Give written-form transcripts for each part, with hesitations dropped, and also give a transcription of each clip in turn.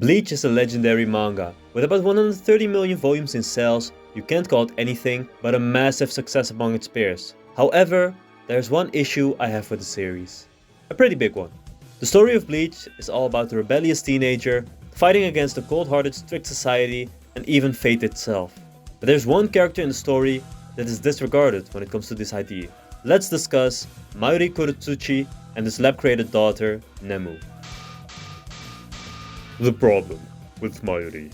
Bleach is a legendary manga. With about 130 million volumes in sales, you can't call it anything but a massive success among its peers. However, there's one issue I have with the series. A pretty big one. The story of Bleach is all about a rebellious teenager fighting against a cold-hearted strict society and even fate itself. But there's one character in the story that is disregarded when it comes to this idea. Let's discuss Mayuri Kurotsuchi and his lab-created daughter, Nemu. The problem with Mayuri.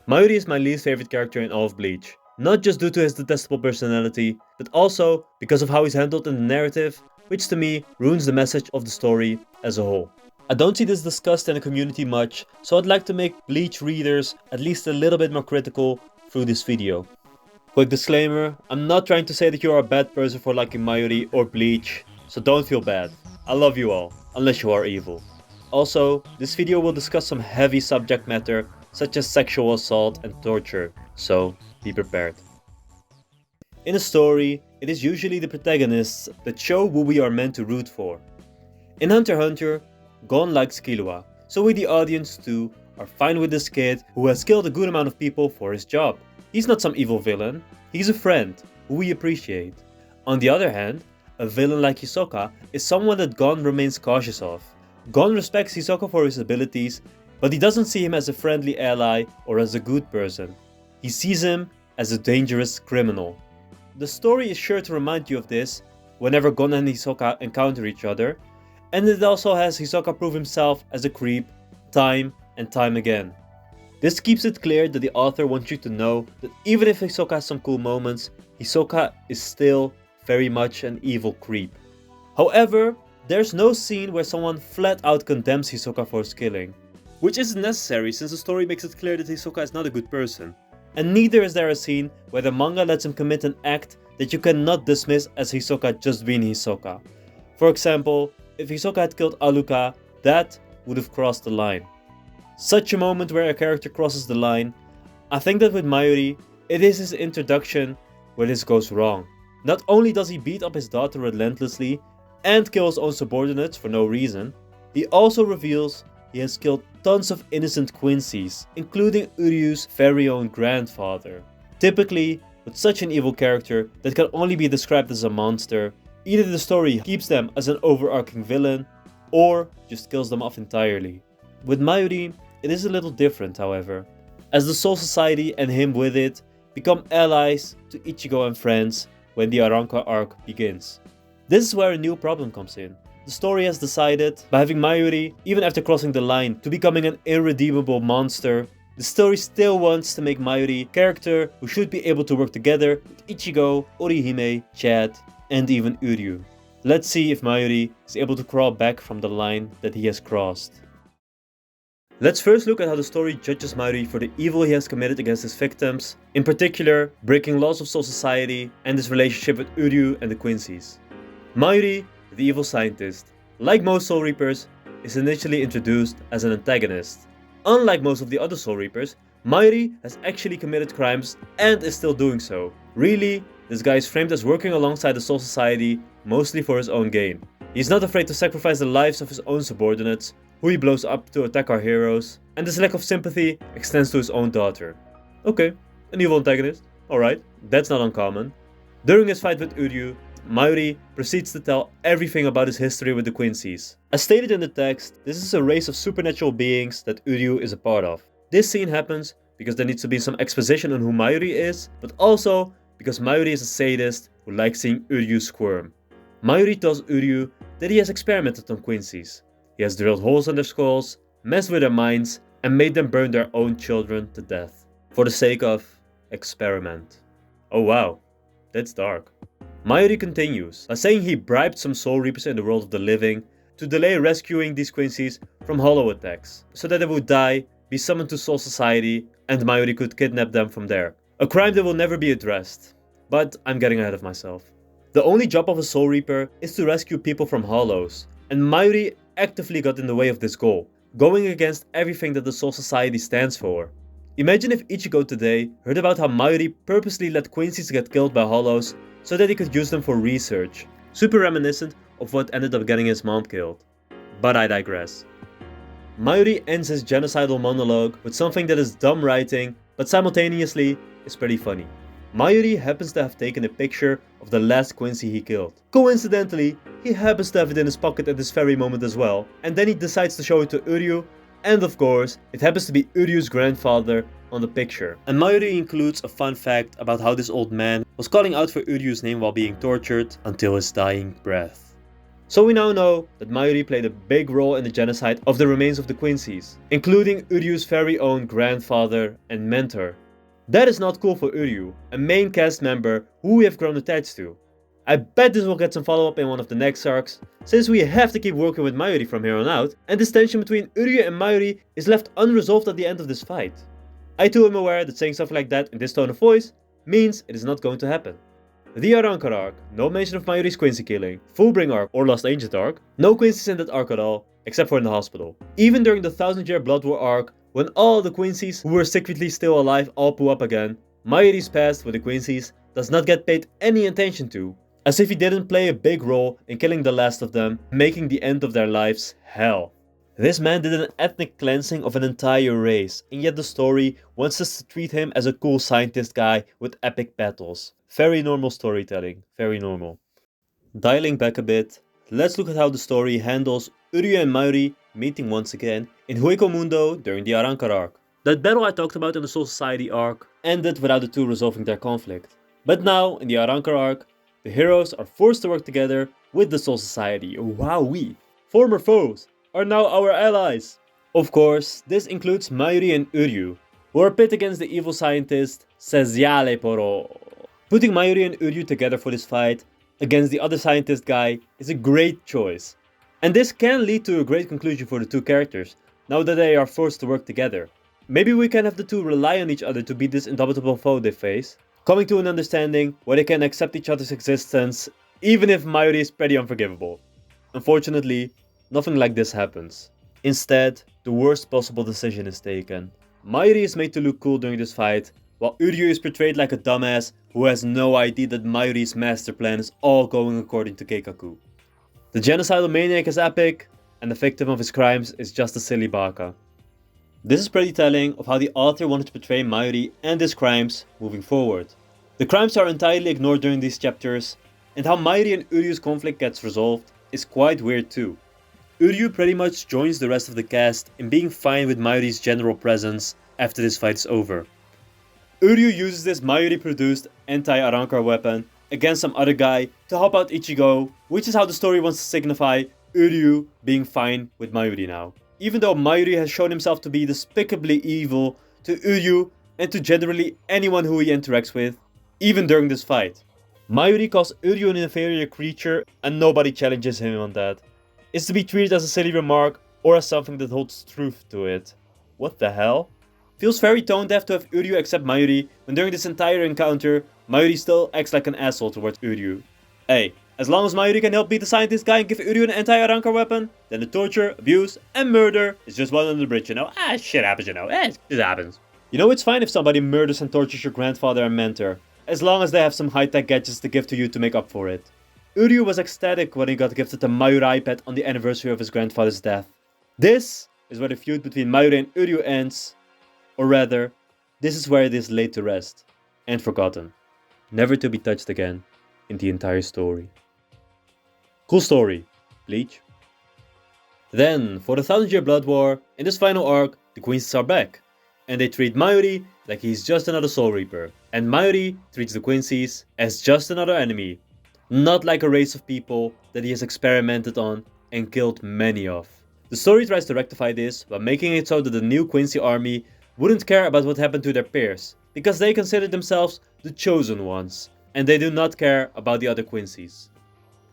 Mayuri is my least favorite character in all of Bleach. Not just due to his detestable personality, but also because of how he's handled in the narrative, which to me ruins the message of the story as a whole. I don't see this discussed in the community much, so I'd like to make Bleach readers at least a little bit more critical through this video. Quick disclaimer, I'm not trying to say that you are a bad person for liking Mayuri or Bleach, so don't feel bad. I love you all, unless you are evil. Also, this video will discuss some heavy subject matter such as sexual assault and torture, so be prepared. In a story, it is usually the protagonists that show who we are meant to root for. In Hunter x Hunter, Gon likes Killua, so we the audience too are fine with this kid who has killed a good amount of people for his job. He's not some evil villain, he's a friend who we appreciate. On the other hand, a villain like Hisoka is someone that Gon remains cautious of. Gon respects Hisoka for his abilities, but he doesn't see him as a friendly ally or as a good person. He sees him as a dangerous criminal. The story is sure to remind you of this whenever Gon and Hisoka encounter each other, and it also has Hisoka prove himself as a creep time and time again. This keeps it clear that the author wants you to know that even if Hisoka has some cool moments, Hisoka is still very much an evil creep. However, there's no scene where someone flat out condemns Hisoka for his killing, which isn't necessary since the story makes it clear that Hisoka is not a good person. And neither is there a scene where the manga lets him commit an act that you cannot dismiss as Hisoka just being Hisoka. For example, if Hisoka had killed Aluka, that would have crossed the line. Such a moment where a character crosses the line, I think that with Mayuri, it is his introduction where this goes wrong. Not only does he beat up his daughter relentlessly and kill his own subordinates for no reason, he also reveals he has killed tons of innocent Quincy's, including Uryu's very own grandfather. Typically, with such an evil character that can only be described as a monster, either the story keeps them as an overarching villain, or just kills them off entirely. With Mayuri, it is a little different, however, as the Soul Society and him with it become allies to Ichigo and friends when the Arrancar arc begins. This is where a new problem comes in. The story has decided, by having Mayuri, even after crossing the line to becoming an irredeemable monster, the story still wants to make Mayuri a character who should be able to work together with Ichigo, Orihime, Chad, and even Uryu. Let's see if Mayuri is able to crawl back from the line that he has crossed. Let's first look at how the story judges Mayuri for the evil he has committed against his victims, in particular breaking laws of Soul Society and his relationship with Uryu and the Quincy's. Mayuri, the evil scientist, like most Soul Reapers, is initially introduced as an antagonist. Unlike most of the other Soul Reapers, Mayuri has actually committed crimes and is still doing so. Really, this guy is framed as working alongside the Soul Society mostly for his own gain. He's not afraid to sacrifice the lives of his own subordinates, who he blows up to attack our heroes, and this lack of sympathy extends to his own daughter. Okay, an evil antagonist, alright, that's not uncommon. During his fight with Uryu, Mayuri proceeds to tell everything about his history with the Quincy's. As stated in the text, this is a race of supernatural beings that Uryu is a part of. This scene happens because there needs to be some exposition on who Mayuri is, but also because Mayuri is a sadist who likes seeing Uryu squirm. Mayuri tells Uryu that he has experimented on Quincy's. He has drilled holes in their skulls, messed with their minds, and made them burn their own children to death. For the sake of experiment. Oh wow, that's dark. Mayuri continues by saying he bribed some Soul Reapers in the world of the living to delay rescuing these Quincy's from hollow attacks, so that they would die, be summoned to Soul Society, and Mayuri could kidnap them from there. A crime that will never be addressed. But I'm getting ahead of myself. The only job of a Soul Reaper is to rescue people from hollows, and Mayuri actively got in the way of this goal, going against everything that the Soul Society stands for. Imagine if Ichigo today heard about how Mayuri purposely let Quincy's get killed by hollows so that he could use them for research. Super reminiscent of what ended up getting his mom killed. But I digress. Mayuri ends his genocidal monologue with something that is dumb writing, but simultaneously is pretty funny. Mayuri happens to have taken a picture of the last Quincy he killed. Coincidentally, he happens to have it in his pocket at this very moment as well, and then he decides to show it to Uryu, and of course, it happens to be Uryu's grandfather on the picture. And Mayuri includes a fun fact about how this old man was calling out for Uryu's name while being tortured until his dying breath. So we now know that Mayuri played a big role in the genocide of the remains of the Quincy's, including Uryu's very own grandfather and mentor. That is not cool for Uryu, a main cast member who we have grown attached to. I bet this will get some follow up in one of the next arcs, since we have to keep working with Mayuri from here on out, and this tension between Uryu and Mayuri is left unresolved at the end of this fight. I too am aware that saying stuff like that in this tone of voice means it is not going to happen. The Arrancar arc, no mention of Mayuri's Quincy killing. Fullbring arc or Lost Ancient arc, no Quincy's in that arc at all, except for in the hospital. Even during the 1000-year Blood War arc, when all the Quincy's who were secretly still alive all poo up again, Mayuri's past with the Quincy's does not get paid any attention to, as if he didn't play a big role in killing the last of them, making the end of their lives hell. This man did an ethnic cleansing of an entire race, and yet the story wants us to treat him as a cool scientist guy with epic battles. Very normal storytelling, very normal. Dialing back a bit, let's look at how the story handles Uryu and Mayuri meeting once again in Hueco Mundo during the Arrancar arc. That battle I talked about in the Soul Society arc ended without the two resolving their conflict. But now, in the Arrancar arc, the heroes are forced to work together with the Soul Society. Wowee! Former foes are now our allies! Of course, this includes Mayuri and Uryu, who are pit against the evil scientist Seziale Poro. Putting Mayuri and Uryu together for this fight against the other scientist guy is a great choice. And this can lead to a great conclusion for the two characters, now that they are forced to work together. Maybe we can have the two rely on each other to beat this indomitable foe they face, coming to an understanding where they can accept each other's existence, even if Mayuri is pretty unforgivable. Unfortunately, nothing like this happens. Instead, the worst possible decision is taken. Mayuri is made to look cool during this fight, while Uryu is portrayed like a dumbass who has no idea that Mayuri's master plan is all going according to Keikaku. The genocidal maniac is epic, and the victim of his crimes is just a silly baka. This is pretty telling of how the author wanted to portray Mayuri and his crimes moving forward. The crimes are entirely ignored during these chapters, and how Mayuri and Uryu's conflict gets resolved is quite weird too. Uryu pretty much joins the rest of the cast in being fine with Mayuri's general presence after this fight is over. Uryu uses this Mayuri-produced anti-Arrancar weapon against some other guy to help out Ichigo, which is how the story wants to signify Uryu being fine with Mayuri now. Even though Mayuri has shown himself to be despicably evil to Uryu and to generally anyone who he interacts with, even during this fight. Mayuri calls Uryu an inferior creature and nobody challenges him on that. It's to be treated as a silly remark or as something that holds truth to it. What the hell? Feels very tone deaf to have Uryu accept Mayuri when during this entire encounter, Mayuri still acts like an asshole towards Uryu. Hey, as long as Mayuri can help beat the scientist guy and give Uryu an anti-Arrancar weapon, then the torture, abuse, and murder is just one under the bridge, you know? Shit happens, you know? Shit happens. You know, it's fine if somebody murders and tortures your grandfather and mentor, as long as they have some high-tech gadgets to give to you to make up for it. Uryu was ecstatic when he got gifted a Mayuri iPad on the anniversary of his grandfather's death. This is where the feud between Mayuri and Uryu ends, or rather, this is where it is laid to rest, and forgotten, never to be touched again in the entire story. Cool story, Bleach. Then, for the 1000-year Blood War, in this final arc, the Queens are back, and they treat Mayuri like he's just another Soul Reaper, and Mayuri treats the Quincy's as just another enemy, not like a race of people that he has experimented on and killed many of. The story tries to rectify this by making it so that the new Quincy army wouldn't care about what happened to their peers, because they consider themselves the chosen ones, and they do not care about the other Quincy's.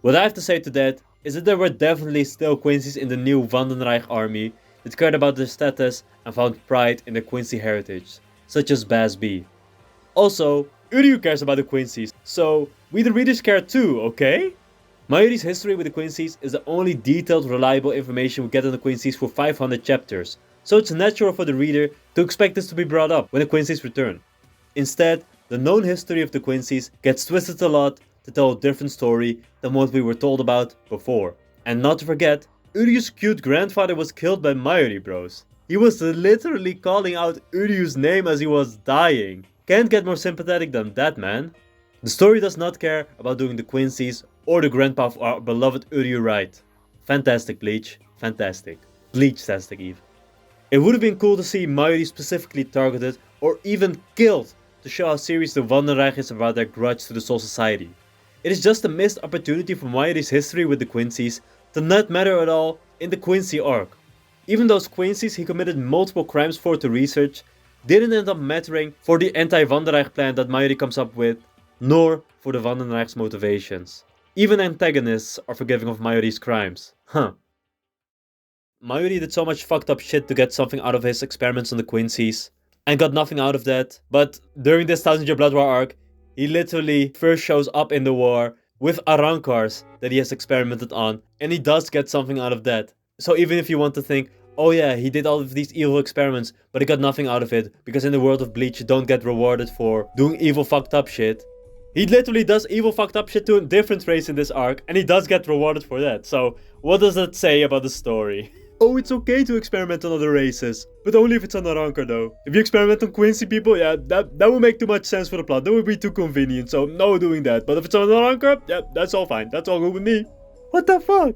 What I have to say to that is that there were definitely still Quincy's in the new Vandenreich army that cared about their status and found pride in their Quincy heritage, such as Baz B. Also, Uryu cares about the Quincy's, so we the readers care too, okay? Mayuri's history with the Quincy's is the only detailed, reliable information we get on the Quincy's for 500 chapters, so it's natural for the reader to expect this to be brought up when the Quincy's return. Instead, the known history of the Quincy's gets twisted a lot to tell a different story than what we were told about before. And not to forget, Uryu's cute grandfather was killed by Mayuri, bros. He was literally calling out Uryu's name as he was dying. Can't get more sympathetic than that, man. The story does not care about doing the Quincy's or the grandpa of our beloved Uryu right. Fantastic, Bleach. Fantastic. Bleach-tastic, Eve. It would have been cool to see Mayuri specifically targeted or even killed to show how serious the Wanderreich is about their grudge to the Soul Society. It is just a missed opportunity for Mayuri's history with the Quincy's to not matter at all in the Quincy arc. Even those Quincy's he committed multiple crimes for to research didn't end up mattering for the anti-Wanderreich plan that Mayuri comes up with, nor for the Wanderreich's motivations. Even antagonists are forgiving of Mayuri's crimes. Huh. Mayuri did so much fucked up shit to get something out of his experiments on the Quincy's, and got nothing out of that, but during this 1000-year Blood War arc, he literally first shows up in the war with Arrancars that he has experimented on, and he does get something out of that. So even if you want to think, oh yeah, he did all of these evil experiments, but he got nothing out of it, because in the world of Bleach you don't get rewarded for doing evil fucked up shit. He literally does evil fucked up shit to a different race in this arc, and he does get rewarded for that. So what does that say about the story? Oh, it's okay to experiment on other races, but only if it's on Arrancar though. If you experiment on Quincy people, yeah, that would make too much sense for the plot. That would be too convenient, so no doing that. But if it's on Arrancar, yeah, that's all fine. That's all good with me. What the fuck?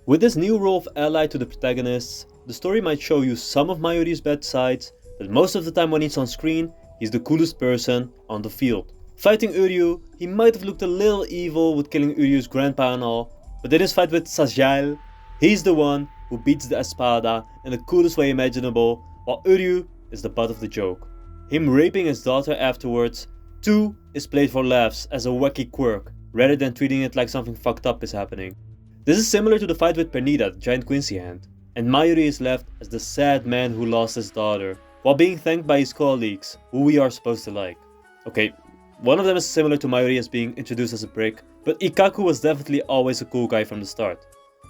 With this new role of ally to the protagonists, the story might show you some of Mayuri's bad sides, but most of the time when he's on screen, he's the coolest person on the field. Fighting Uryu, he might have looked a little evil with killing Uryu's grandpa and all, but in his fight with Sajal, he's the one who beats the Espada in the coolest way imaginable, while Uryu is the butt of the joke. Him raping his daughter afterwards, too, is played for laughs as a wacky quirk, rather than treating it like something fucked up is happening. This is similar to the fight with Pernida, the giant Quincy hand, and Mayuri is left as the sad man who lost his daughter, while being thanked by his colleagues, who we are supposed to like. Okay, one of them is similar to Mayuri as being introduced as a prick, but Ikkaku was definitely always a cool guy from the start.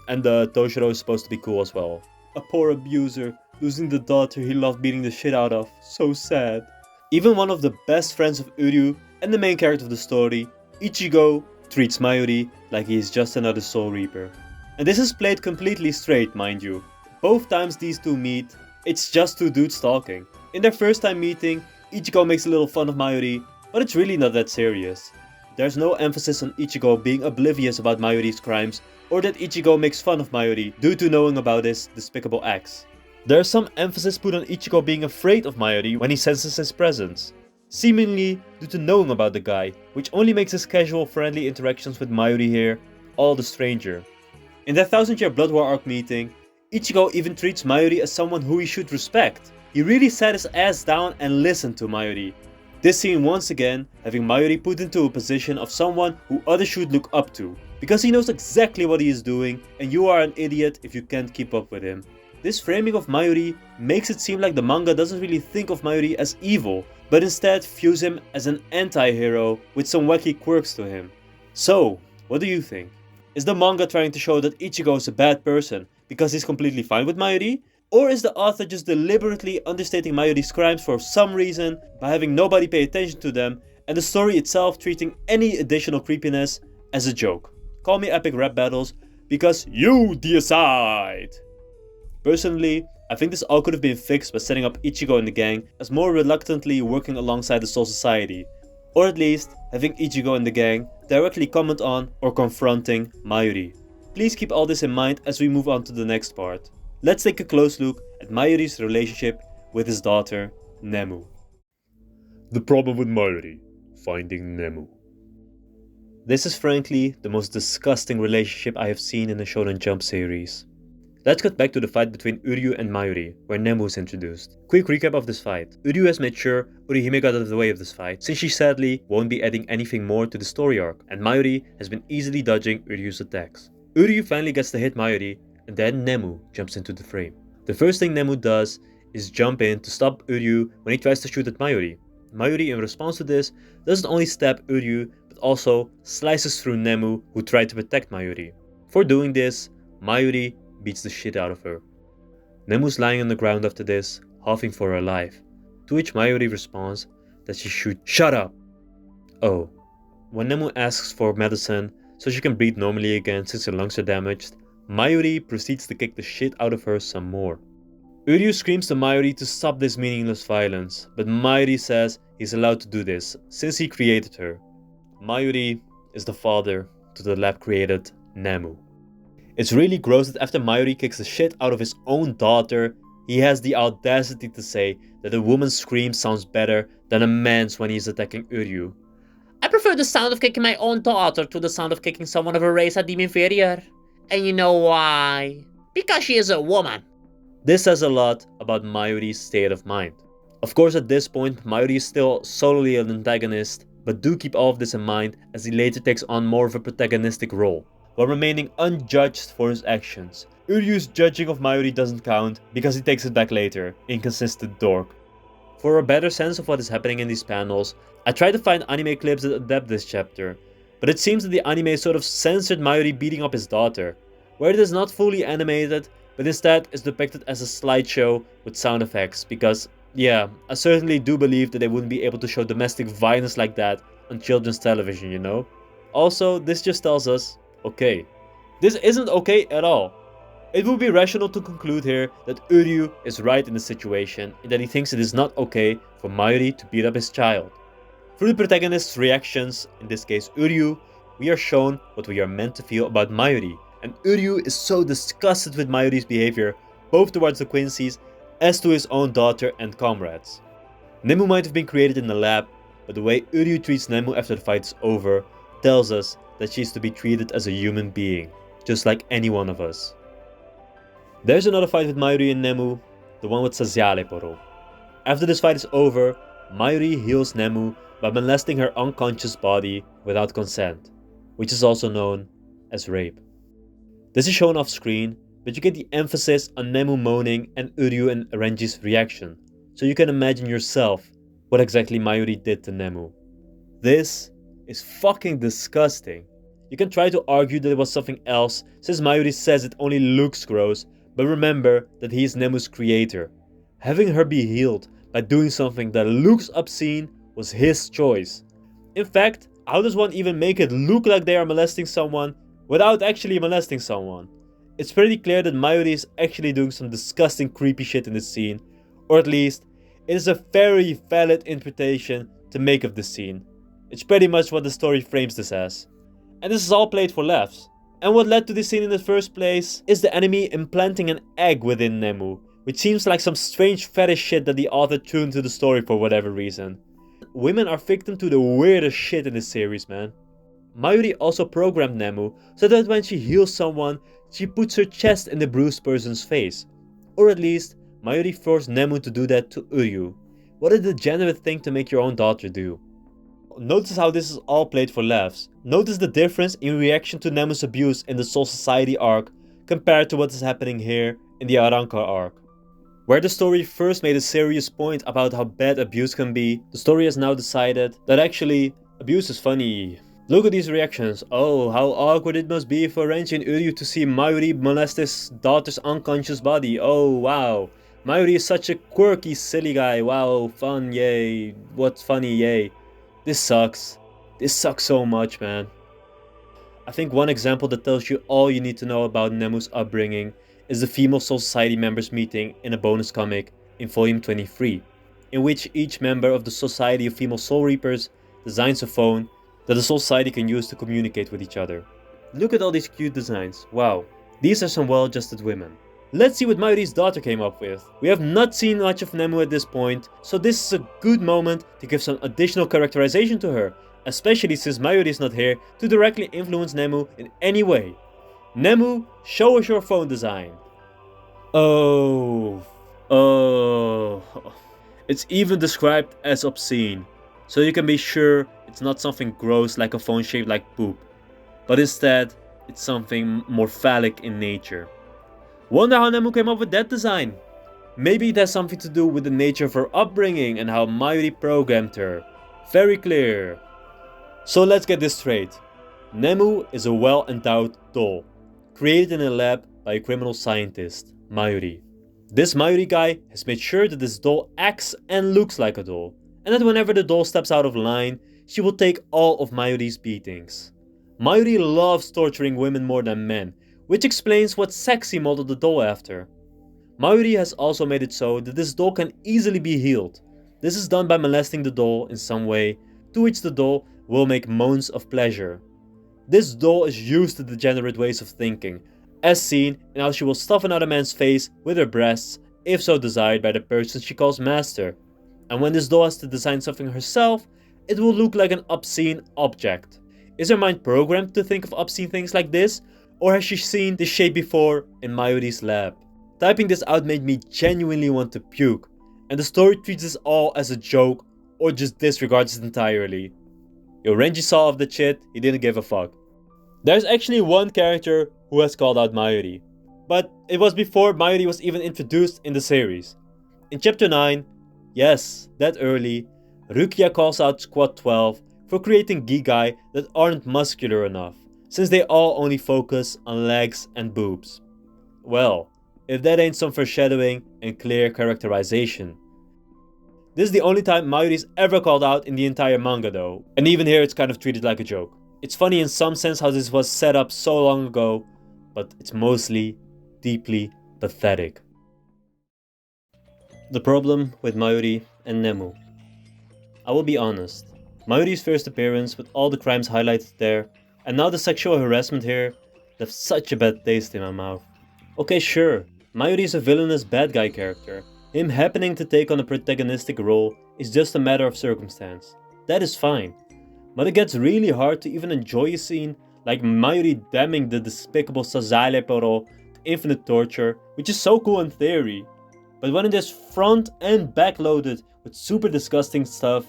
And Toshiro is supposed to be cool as well. A poor abuser, losing the daughter he loved beating the shit out of. So sad. Even one of the best friends of Uryu and the main character of the story, Ichigo, treats Mayuri like he is just another Soul Reaper. And this is played completely straight, mind you. Both times these two meet, it's just two dudes talking. In their first time meeting, Ichigo makes a little fun of Mayuri, but it's really not that serious. There's no emphasis on Ichigo being oblivious about Mayuri's crimes, or that Ichigo makes fun of Mayuri due to knowing about his despicable acts. There's some emphasis put on Ichigo being afraid of Mayuri when he senses his presence, seemingly due to knowing about the guy, which only makes his casual friendly interactions with Mayuri here all the stranger. In that 1000-year Blood War arc meeting, Ichigo even treats Mayuri as someone who he should respect. He really sat his ass down and listened to Mayuri. This scene once again having Mayuri put into a position of someone who others should look up to, because he knows exactly what he is doing and you are an idiot if you can't keep up with him. This framing of Mayuri makes it seem like the manga doesn't really think of Mayuri as evil, but instead views him as an anti-hero with some wacky quirks to him. So, what do you think? Is the manga trying to show that Ichigo is a bad person because he's completely fine with Mayuri? Or is the author just deliberately understating Mayuri's crimes for some reason by having nobody pay attention to them and the story itself treating any additional creepiness as a joke? Call me epic rap battles, because you decide! Personally, I think this all could have been fixed by setting up Ichigo and the gang as more reluctantly working alongside the Soul Society, or at least having Ichigo and the gang directly comment on or confronting Mayuri. Please keep all this in mind as we move on to the next part. Let's take a close look at Mayuri's relationship with his daughter, Nemu. The problem with Mayuri, finding Nemu. This is frankly the most disgusting relationship I have seen in the Shonen Jump series. Let's get back to the fight between Uryu and Mayuri, where Nemu is introduced. Quick recap of this fight. Uryu has made sure Urihime got out of the way of this fight, since she sadly won't be adding anything more to the story arc, and Mayuri has been easily dodging Uryu's attacks. Uryu finally gets to hit Mayuri, and then Nemu jumps into the frame. The first thing Nemu does is jump in to stop Uryu when he tries to shoot at Mayuri. Mayuri, in response to this, doesn't only stab Uryu, but also slices through Nemu, who tried to protect Mayuri. For doing this, Mayuri beats the shit out of her. Nemu's lying on the ground after this, huffing for her life, to which Mayuri responds that she should shut up. Oh, when Nemu asks for medicine so she can breathe normally again since her lungs are damaged, Mayuri proceeds to kick the shit out of her some more. Uryu screams to Mayuri to stop this meaningless violence, but Mayuri says he's allowed to do this since he created her. Mayuri is the father to the lab-created Nemu. It's really gross that after Mayuri kicks the shit out of his own daughter, he has the audacity to say that a woman's scream sounds better than a man's when he's attacking Uryu. I prefer the sound of kicking my own daughter to the sound of kicking someone of a race I deem inferior. And you know why? Because she is a woman. This says a lot about Mayuri's state of mind. Of course, at this point, Mayuri is still solely an antagonist, but do keep all of this in mind as he later takes on more of a protagonistic role, while remaining unjudged for his actions. Uryu's judging of Mayuri doesn't count because he takes it back later, inconsistent dork. For a better sense of what is happening in these panels, I tried to find anime clips that adapt this chapter, but it seems that the anime sort of censored Mayuri beating up his daughter, where it is not fully animated, but instead is depicted as a slideshow with sound effects, because, yeah, I certainly do believe that they wouldn't be able to show domestic violence like that on children's television, you know? Also, this just tells us, okay, this isn't okay at all. It would be rational to conclude here that Uryu is right in the situation and that he thinks it is not okay for Mayuri to beat up his child. Through the protagonist's reactions, in this case Uryu, we are shown what we are meant to feel about Mayuri, and Uryu is so disgusted with Mayuri's behavior, both towards the Quincy's as to his own daughter and comrades. Nemu might have been created in the lab, but the way Uryu treats Nemu after the fight is over tells us that she is to be treated as a human being, just like any one of us. There's another fight with Mayuri and Nemu, the one with Saziale Poro. After this fight is over, Mayuri heals Nemu by molesting her unconscious body without consent, which is also known as rape. This is shown off screen, but you get the emphasis on Nemu moaning and Uryu and Renji's reaction, so you can imagine yourself what exactly Mayuri did to Nemu. This is fucking disgusting. You can try to argue that it was something else, since Mayuri says it only looks gross, but remember that he is Nemu's creator. Having her be healed by doing something that looks obscene was his choice. In fact, how does one even make it look like they are molesting someone without actually molesting someone? It's pretty clear that Mayuri is actually doing some disgusting creepy shit in this scene, or at least, it is a very valid interpretation to make of this scene. It's pretty much what the story frames this as. And this is all played for laughs. And what led to this scene in the first place is the enemy implanting an egg within Nemu, which seems like some strange fetish shit that the author threw into the story for whatever reason. Women are victim to the weirdest shit in this series, man. Mayuri also programmed Nemu so that when she heals someone, she puts her chest in the bruised person's face. Or at least, Mayuri forced Nemu to do that to Uryu. What a degenerate thing to make your own daughter do. Notice how this is all played for laughs. Notice the difference in reaction to Nemu's abuse in the Soul Society arc compared to what is happening here in the Arrancar arc. Where the story first made a serious point about how bad abuse can be, the story has now decided that actually, abuse is funny. Look at these reactions. Oh, how awkward it must be for Renji and Uryu to see Mayuri molest his daughter's unconscious body. Oh, wow. Mayuri is such a quirky, silly guy. Wow, fun, yay. What's funny, yay. This sucks. This sucks so much, man. I think one example that tells you all you need to know about Nemu's upbringing is the Female Soul Society members meeting in a bonus comic in volume 23, in which each member of the Society of Female Soul Reapers designs a phone that the Soul Society can use to communicate with each other. Look at all these cute designs. Wow, these are some well-adjusted women. Let's see what Mayuri's daughter came up with. We have not seen much of Nemu at this point, so this is a good moment to give some additional characterization to her, especially since Mayuri is not here to directly influence Nemu in any way. Nemu, show us your phone design. Oh. It's even described as obscene, so you can be sure it's not something gross like a phone shaped like poop, but instead, it's something more phallic in nature. Wonder how Nemu came up with that design. Maybe it has something to do with the nature of her upbringing and how Mayuri programmed her. Very clear. So let's get this straight. Nemu is a well-endowed doll, created in a lab by a criminal scientist, Mayuri. This Mayuri guy has made sure that this doll acts and looks like a doll, and that whenever the doll steps out of line, she will take all of Mayuri's beatings. Mayuri loves torturing women more than men, which explains what sexy modeled the doll after. Mayuri has also made it so that this doll can easily be healed. This is done by molesting the doll in some way, to which the doll will make moans of pleasure. This doll is used to degenerate ways of thinking, as seen in how she will stuff another man's face with her breasts if so desired by the person she calls master. And when this doll has to design something herself, it will look like an obscene object. Is her mind programmed to think of obscene things like this, or has she seen this shape before in Mayuri's lab? Typing this out made me genuinely want to puke, and the story treats this all as a joke or just disregards it entirely. Yo, Renji saw off the shit, he didn't give a fuck. There's actually one character who has called out Mayuri, but it was before Mayuri was even introduced in the series. In chapter 9, yes, that early, Rukia calls out Squad 12 for creating Gigai that aren't muscular enough, since they all only focus on legs and boobs. Well, if that ain't some foreshadowing and clear characterization. This is the only time Mayuri is ever called out in the entire manga though, and even here it's kind of treated like a joke. It's funny in some sense how this was set up so long ago, but it's mostly deeply pathetic. The problem with Mayuri and Nemu. I will be honest, Mayuri's first appearance with all the crimes highlighted there, and now the sexual harassment here, left such a bad taste in my mouth. Okay, sure, Mayuri is a villainous bad guy character. Him happening to take on a protagonistic role is just a matter of circumstance. That is fine. But it gets really hard to even enjoy a scene like Mayuri damning the despicable Sazale Poro to infinite torture, which is so cool in theory. But when it is front and back loaded with super disgusting stuff,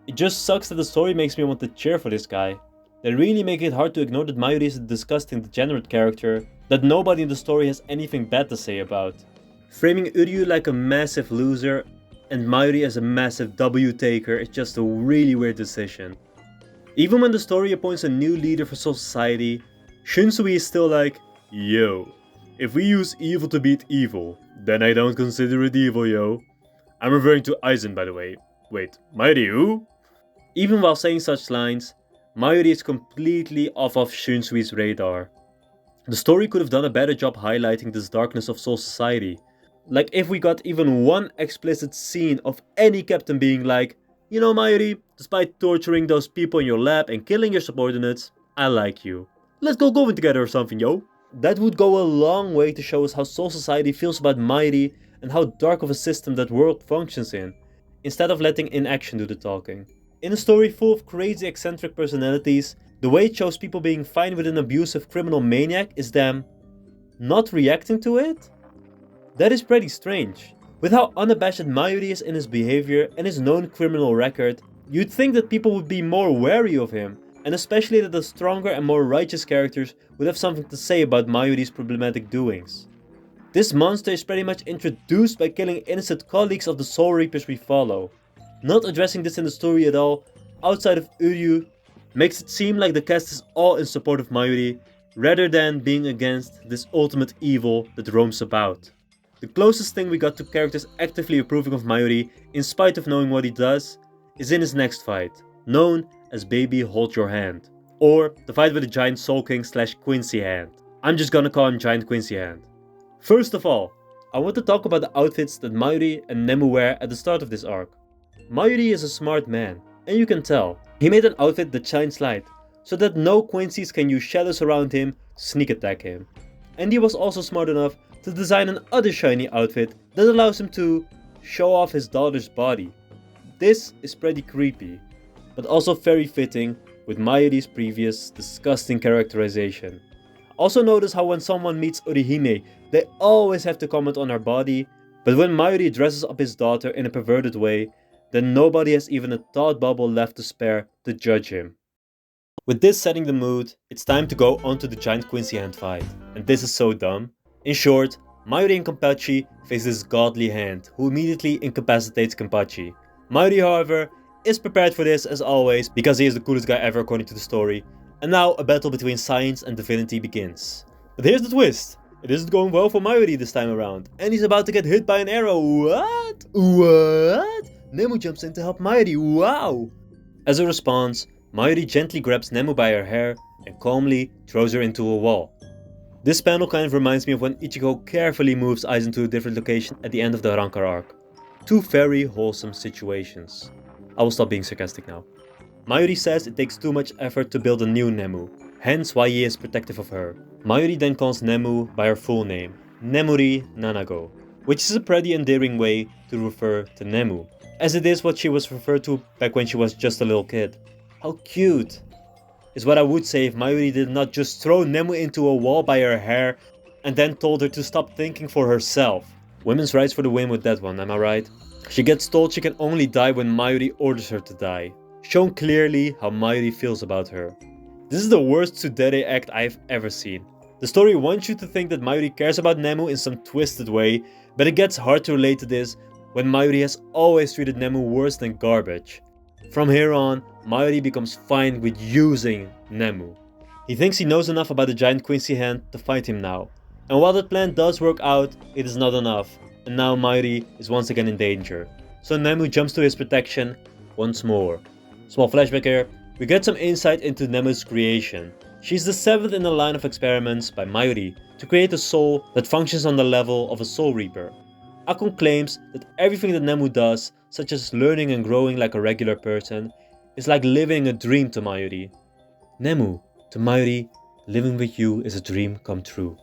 it just sucks that the story makes me want to cheer for this guy. They really make it hard to ignore that Mayuri is a disgusting degenerate character that nobody in the story has anything bad to say about. Framing Uryu like a massive loser and Mayuri as a massive W taker is just a really weird decision. Even when the story appoints a new leader for Soul Society, Shunsui is still like, yo, if we use evil to beat evil, then I don't consider it evil, yo. I'm referring to Aizen, by the way. Wait, Mayuri who? Even while saying such lines, Mayuri is completely off of Shunsui's radar. The story could have done a better job highlighting this darkness of Soul Society. Like if we got even one explicit scene of any captain being like, you know Mayuri, despite torturing those people in your lab and killing your subordinates, I like you. Let's go going together or something, yo. That would go a long way to show us how Soul Society feels about Mayuri and how dark of a system that world functions in, instead of letting inaction do the talking. In a story full of crazy eccentric personalities, the way it shows people being fine with an abusive criminal maniac is them not reacting to it? That is pretty strange. With how unabashed Mayuri is in his behavior and his known criminal record, you'd think that people would be more wary of him, and especially that the stronger and more righteous characters would have something to say about Mayuri's problematic doings. This monster is pretty much introduced by killing innocent colleagues of the Soul Reapers we follow. Not addressing this in the story at all, outside of Uryu, makes it seem like the cast is all in support of Mayuri, rather than being against this ultimate evil that roams about. The closest thing we got to characters actively approving of Mayuri, in spite of knowing what he does, is in his next fight, known as Baby Hold Your Hand, or the fight with the Giant Soul King / Quincy Hand. I'm just gonna call him Giant Quincy Hand. First of all, I want to talk about the outfits that Mayuri and Nemu wear at the start of this arc. Mayuri is a smart man, and you can tell. He made an outfit that shines light, so that no Quincy's can use shadows around him to sneak attack him. And he was also smart enough to design an other shiny outfit that allows him to show off his daughter's body. This is pretty creepy, but also very fitting with Mayuri's previous disgusting characterization. Also notice how when someone meets Orihime, they always have to comment on her body, but when Mayuri dresses up his daughter in a perverted way, then nobody has even a thought bubble left to spare to judge him. With this setting the mood, it's time to go onto the Giant Quincy Hand fight, and this is so dumb. In short, Mayuri and Kenpachi face this godly hand, who immediately incapacitates Kenpachi. Mayuri, however, is prepared for this as always, because he is the coolest guy ever according to the story, and now a battle between science and divinity begins. But here's the twist, it isn't going well for Mayuri this time around, and he's about to get hit by an arrow. What? Nemu jumps in to help Mayuri, wow! As a response, Mayuri gently grabs Nemu by her hair and calmly throws her into a wall. This panel kind of reminds me of when Ichigo carefully moves Aizen to a different location at the end of the Arrancar arc. Two very wholesome situations. I will stop being sarcastic now. Mayuri says it takes too much effort to build a new Nemu, hence why he is protective of her. Mayuri then calls Nemu by her full name, Nemuri Nanago, which is a pretty endearing way to refer to Nemu, as it is what she was referred to back when she was just a little kid. How cute! Is what I would say if Mayuri did not just throw Nemu into a wall by her hair and then told her to stop thinking for herself. Women's rights for the win with that one, am I right? She gets told she can only die when Mayuri orders her to die, shown clearly how Mayuri feels about her. This is the worst tsundere act I've ever seen. The story wants you to think that Mayuri cares about Nemu in some twisted way, but it gets hard to relate to this when Mayuri has always treated Nemu worse than garbage. From here on, Mayuri becomes fine with using Nemu. He thinks he knows enough about the giant Quincy hand to fight him now. And while that plan does work out, it is not enough, and now Mayuri is once again in danger. So Nemu jumps to his protection once more. Small flashback here, we get some insight into Nemu's creation. She's the 7th in a line of experiments by Mayuri to create a soul that functions on the level of a Soul Reaper. Akon claims that everything that Nemu does, such as learning and growing like a regular person, is like living a dream to Mayuri. Nemu, to Mayuri, living with you is a dream come true.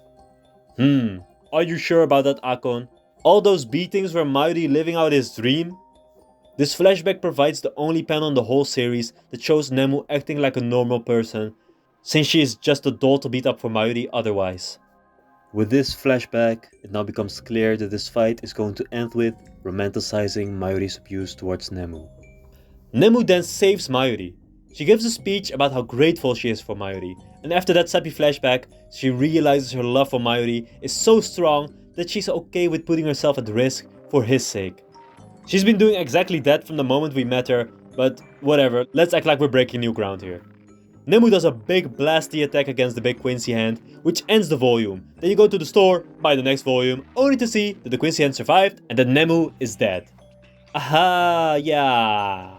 Are you sure about that, Akon? All those beatings were Mayuri living out his dream? This flashback provides the only panel in the whole series that shows Nemu acting like a normal person, since she is just a doll to beat up for Mayuri otherwise. With this flashback, it now becomes clear that this fight is going to end with romanticizing Mayuri's abuse towards Nemu. Nemu then saves Mayuri. She gives a speech about how grateful she is for Mayuri, and after that sappy flashback, she realizes her love for Mayuri is so strong that she's okay with putting herself at risk for his sake. She's been doing exactly that from the moment we met her, but whatever, let's act like we're breaking new ground here. Nemu does a big blasty attack against the big Quincy hand, which ends the volume. Then you go to the store, buy the next volume, only to see that the Quincy hand survived and that Nemu is dead. Aha, yeah.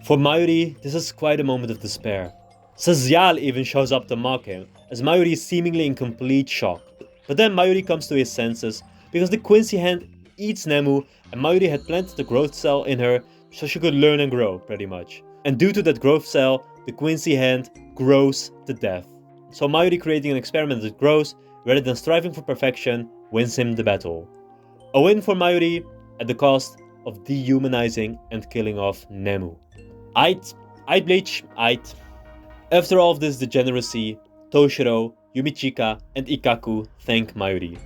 For Mayuri, this is quite a moment of despair. Sazyal even shows up to mock him, as Mayuri is seemingly in complete shock. But then Mayuri comes to his senses, because the Quincy hand eats Nemu, and Mayuri had planted the growth cell in her so she could learn and grow, pretty much. And due to that growth cell, the Quincy hand grows to death. So Mayuri creating an experiment that grows, rather than striving for perfection, wins him the battle. A win for Mayuri at the cost of dehumanizing and killing off Nemu. Aight Bleach, aight. After all of this degeneracy, Toshiro, Yumichika, and Ikkaku thank Mayuri.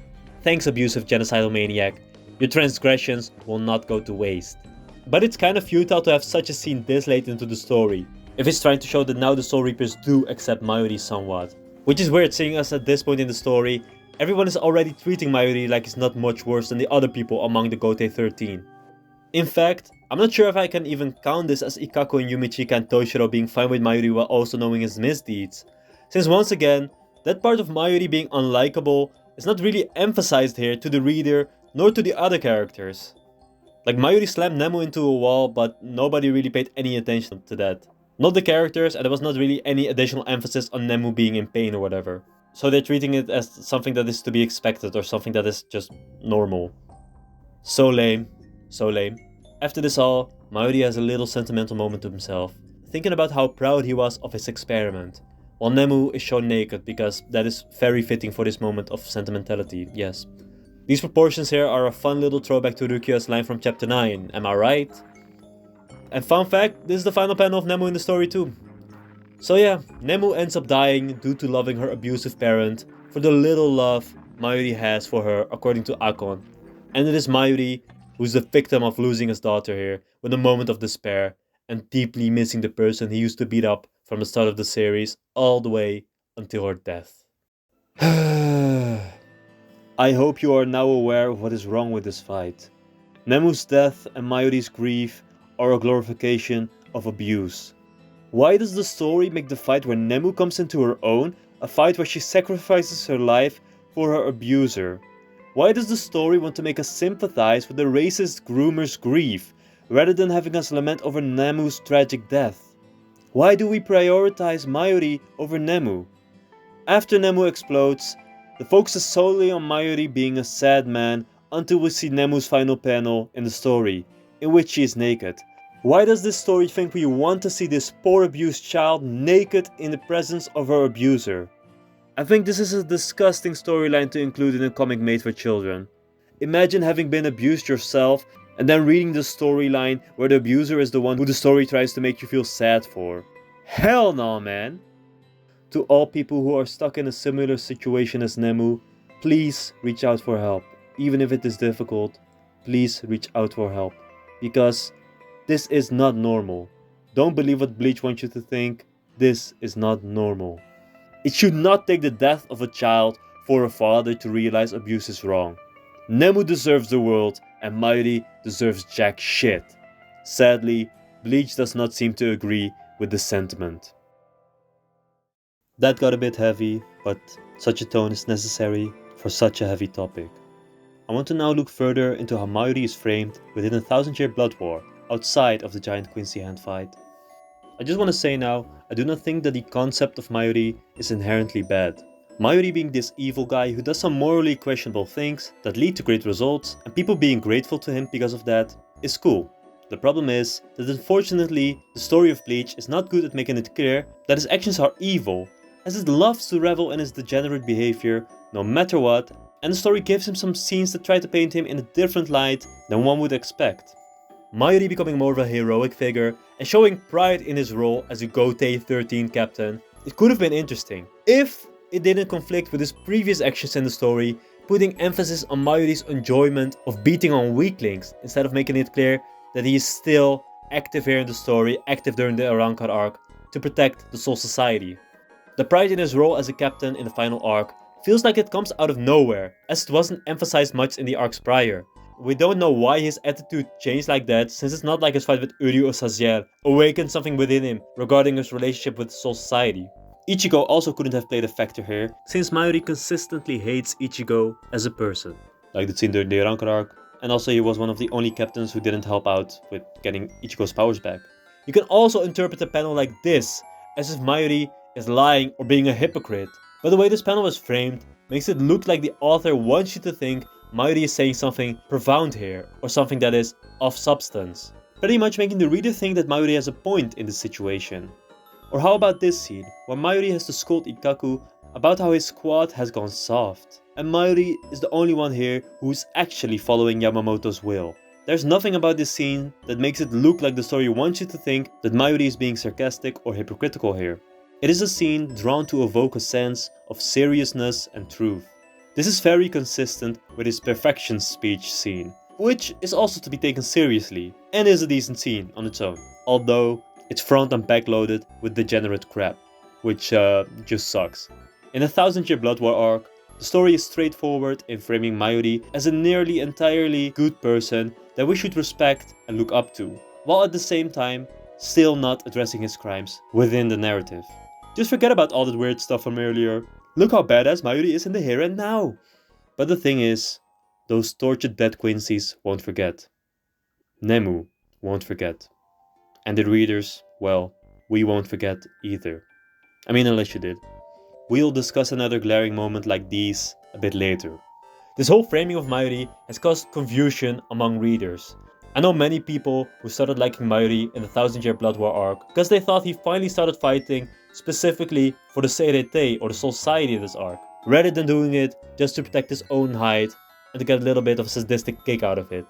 Thanks, abusive genocidal maniac. Your transgressions will not go to waste. But it's kind of futile to have such a scene this late into the story, if it's trying to show that now the Soul Reapers do accept Mayuri somewhat. Which is weird, seeing as at this point in the story, everyone is already treating Mayuri like he's not much worse than the other people among the Gote 13. In fact, I'm not sure if I can even count this as Ikkaku and Yumichika and Toshiro being fine with Mayuri while also knowing his misdeeds. Since once again, that part of Mayuri being unlikable is not really emphasized here to the reader nor to the other characters. Like, Mayuri slammed Nemu into a wall, but nobody really paid any attention to that. Not the characters, and there was not really any additional emphasis on Nemu being in pain or whatever. So they're treating it as something that is to be expected or something that is just normal. So lame. So lame. After this all, Mayuri has a little sentimental moment to himself, thinking about how proud he was of his experiment, while Nemu is shown naked because that is very fitting for this moment of sentimentality, yes. These proportions here are a fun little throwback to Rukya's line from chapter 9, am I right? And fun fact, this is the final panel of Nemu in the story too. So yeah, Nemu ends up dying due to loving her abusive parent for the little love Mayuri has for her according to Akon. And it is Mayuri who's the victim of losing his daughter here with a moment of despair and deeply missing the person he used to beat up from the start of the series all the way until her death. I hope you are now aware of what is wrong with this fight. Nemu's death and Mayuri's grief are a glorification of abuse. Why does the story make the fight where Nemu comes into her own a fight where she sacrifices her life for her abuser? Why does the story want to make us sympathize with the racist groomer's grief rather than having us lament over Nemu's tragic death? Why do we prioritize Mayuri over Nemu? After Nemu explodes, The focus is solely on Mayuri being a sad man until we see Nemu's final panel in the story, in which she is naked. Why does this story think we want to see this poor abused child naked in the presence of her abuser? I think this is a disgusting storyline to include in a comic made for children. Imagine having been abused yourself and then reading the storyline where the abuser is the one who the story tries to make you feel sad for. Hell no, man! To all people who are stuck in a similar situation as Nemu, please reach out for help. Even if it is difficult, please reach out for help. Because this is not normal. Don't believe what Bleach wants you to think. This is not normal. It should not take the death of a child for a father to realize abuse is wrong. Nemu deserves the world and Mayuri deserves jack shit. Sadly, Bleach does not seem to agree with this sentiment. That got a bit heavy, but such a tone is necessary for such a heavy topic. I want to now look further into how Mayuri is framed within a 1000-year blood war outside of the giant Quincy hand fight. I just want to say now, I do not think that the concept of Mayuri is inherently bad. Mayuri being this evil guy who does some morally questionable things that lead to great results and people being grateful to him because of that is cool. The problem is that unfortunately the story of Bleach is not good at making it clear that his actions are evil, as it loves to revel in his degenerate behavior no matter what, and the story gives him some scenes that try to paint him in a different light than one would expect. Mayuri becoming more of a heroic figure and showing pride in his role as a Gotei 13 captain, it could have been interesting if it didn't conflict with his previous actions in the story, putting emphasis on Mayuri's enjoyment of beating on weaklings instead of making it clear that he is still active here in the story, active during the Arrancar arc, to protect the Soul Society. The pride in his role as a captain in the final arc feels like it comes out of nowhere, as it wasn't emphasized much in the arcs prior. We don't know why his attitude changed like that, since it's not like his fight with Uryu or Saziel awakened something within him regarding his relationship with the Soul Society. Ichigo also couldn't have played a factor here, since Mayuri consistently hates Ichigo as a person. Like the scene during the Arrancar arc, and also he was one of the only captains who didn't help out with getting Ichigo's powers back. You can also interpret a panel like this as if Mayuri is lying or being a hypocrite, but the way this panel is framed makes it look like the author wants you to think Mayuri is saying something profound here, or something that is of substance, pretty much making the reader think that Mayuri has a point in this situation. Or how about this scene, where Mayuri has to scold Ikkaku about how his squad has gone soft, and Mayuri is the only one here who is actually following Yamamoto's will. There's nothing about this scene that makes it look like the story wants you to think that Mayuri is being sarcastic or hypocritical here. It is a scene drawn to evoke a sense of seriousness and truth. This is very consistent with his perfection speech scene, which is also to be taken seriously, and is a decent scene on its own, although it's front and back loaded with degenerate crap, which just sucks. In a 1000-year Blood War arc, the story is straightforward in framing Mayuri as a nearly entirely good person that we should respect and look up to, while at the same time still not addressing his crimes within the narrative. Just forget about all that weird stuff from earlier. Look how badass Mayuri is in the here and now. But the thing is, those tortured dead Quincy's won't forget. Nemu won't forget. And the readers, well, we won't forget either. I mean, unless you did. We'll discuss another glaring moment like these a bit later. This whole framing of Mayuri has caused confusion among readers. I know many people who started liking Mayuri in the 1000-year Blood War arc because they thought he finally started fighting specifically for the Seirete or the Soul Society in this arc, rather than doing it just to protect his own hide and to get a little bit of a sadistic kick out of it.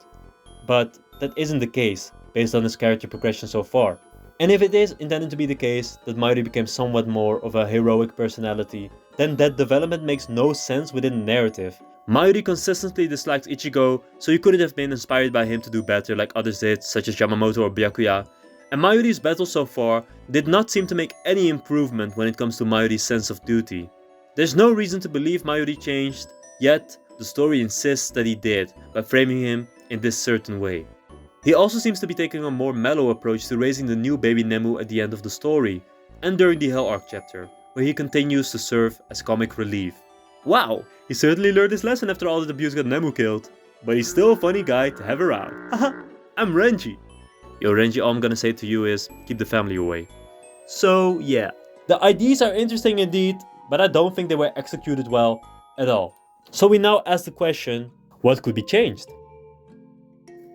But that isn't the case based on his character progression so far. And if it is intended to be the case that Mayuri became somewhat more of a heroic personality, then that development makes no sense within the narrative. Mayuri consistently dislikes Ichigo, so he couldn't have been inspired by him to do better like others did, such as Yamamoto or Byakuya. And Mayuri's battles so far did not seem to make any improvement when it comes to Mayuri's sense of duty. There's no reason to believe Mayuri changed, yet the story insists that he did by framing him in this certain way. He also seems to be taking a more mellow approach to raising the new baby Nemu at the end of the story, and during the Hell Arc chapter, where he continues to serve as comic relief. Wow, he certainly learned his lesson after all that abuse got Nemu killed, but he's still a funny guy to have around. Haha, I'm Renji. Yo Renji, all I'm gonna say to you is, keep the family away. So yeah, the ideas are interesting indeed, but I don't think they were executed well. at all. So we now ask the question, what could be changed?